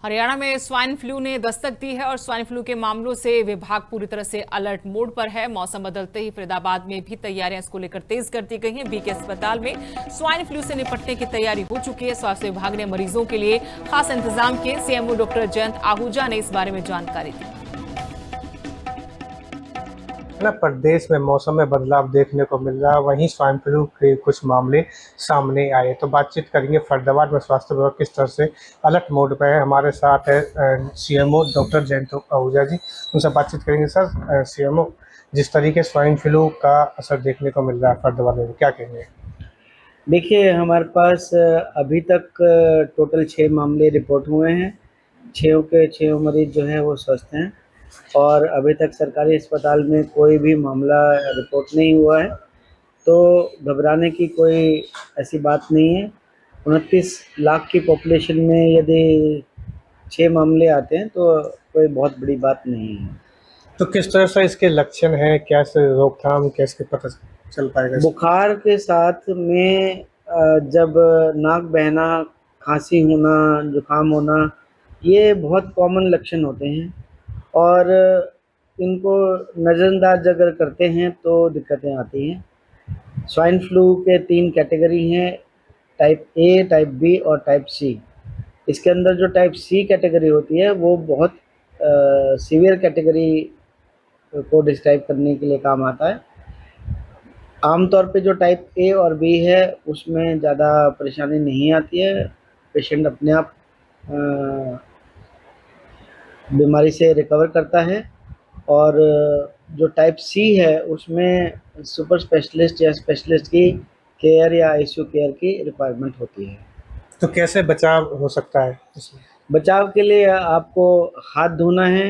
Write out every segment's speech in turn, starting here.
हरियाणा में swine flu ने दस्तक दी है और स्वाइन फ्लू के मामलों से विभाग पूरी तरह से अलर्ट मोड पर है। मौसम बदलते ही फरीदाबाद में भी तैयारियां इसको लेकर तेज कर दी गई हैं। बीके अस्पताल में स्वाइन फ्लू से निपटने की तैयारी हो चुकी है। स्वास्थ्य विभाग ने मरीजों के लिए खास इंतजाम किए। सीएमओ डॉक्टर जयंत आहूजा ने इस बारे में जानकारी दी। प्रदेश में मौसम में बदलाव देखने को मिल रहा है, वहीं स्वाइन फ्लू के कुछ मामले सामने आए। तो बातचीत करेंगे फरीदाबाद में स्वास्थ्य विभाग किस तरह से अलर्ट मोड पे है। हमारे साथ है सीएमओ डॉक्टर जयंत आहूजा जी, उनसे बातचीत करेंगे। सर, सीएमओ, जिस तरीके स्वाइन फ्लू का असर देखने को मिल रहा है फरीदाबाद में, क्या कहेंगे? देखिए, हमारे पास अभी तक टोटल 6 मामले रिपोर्ट हुए हैं। 6 के 6 मरीज जो है वो स्वस्थ हैं और अभी तक सरकारी अस्पताल में कोई भी मामला रिपोर्ट नहीं हुआ है, तो घबराने की कोई ऐसी बात नहीं है। 29 लाख की पॉपुलेशन में यदि 6 मामले आते हैं तो कोई बहुत बड़ी बात नहीं है। तो किस तरह से इसके लक्षण हैं, कैसे रोकथाम, कैसे पता चल पाएगा? बुखार के साथ में जब नाक बहना, खांसी होना, जुकाम होना, ये बहुत कॉमन लक्षण होते हैं और इनको नज़रअंदाज अगर करते हैं तो दिक्कतें आती हैं। स्वाइन फ्लू के 3 कैटेगरी हैं, टाइप ए, टाइप बी और टाइप सी। इसके अंदर जो टाइप सी कैटेगरी होती है वो बहुत सीवियर कैटेगरी को डिस्क्राइब करने के लिए काम आता है। आमतौर पे जो टाइप ए और बी है उसमें ज़्यादा परेशानी नहीं आती है, पेशेंट अपने आप बीमारी से रिकवर करता है। और जो टाइप सी है उसमें सुपर स्पेशलिस्ट या स्पेशलिस्ट की केयर या आईसीयू केयर की रिक्वायरमेंट होती है। तो कैसे बचाव हो सकता है इसमें? बचाव के लिए आपको हाथ धोना है,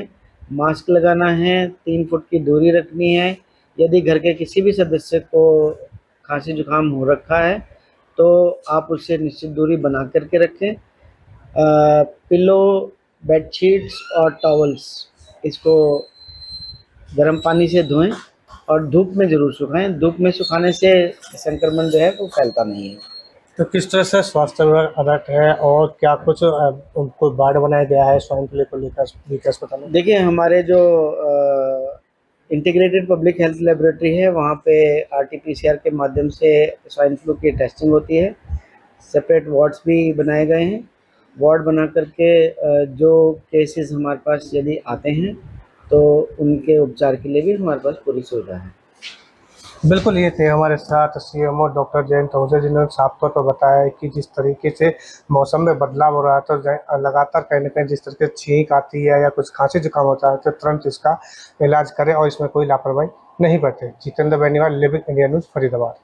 मास्क लगाना है, 3 फुट की दूरी रखनी है। यदि घर के किसी भी सदस्य को खांसी जुकाम हो रखा है तो आप उससे निश्चित दूरी बना करके रखें। पिलो, बेडशीट्स और टॉवल्स इसको गर्म पानी से धोएं और धूप में ज़रूर सुखाएं। धूप में सुखाने से संक्रमण जो है वो फैलता नहीं है। तो किस तरह से स्वास्थ्य विभाग अलर्ट है और क्या कुछ उनको वार्ड बनाया गया है स्वाइन फ्लू को लेकर बीके अस्पताल में? देखिए, हमारे जो इंटीग्रेटेड पब्लिक हेल्थ लेबोरेटरी है वहाँ पे आरटीपीसीआर के माध्यम से स्वाइन फ्लू की टेस्टिंग होती है। सेपरेट वार्ड्स भी बनाए गए हैं। वार्ड बना करके जो केसेस हमारे पास यदि आते हैं तो उनके उपचार के लिए भी हमारे पास पूरी सुविधा है। बिल्कुल, ये थे हमारे साथ सीएमओ डॉक्टर जयंत आहूजा, जिन्होंने साफ तौर पर बताया कि जिस तरीके से मौसम में बदलाव हो रहा है तो लगातार कहीं ना कहीं जिस तरीके से छींक आती है या कुछ खांसी जुकाम होता है तो तुरंत इसका इलाज करें और इसमें कोई लापरवाही नहीं बरतें। Jitendra Beniwal, living India news, Faridabad.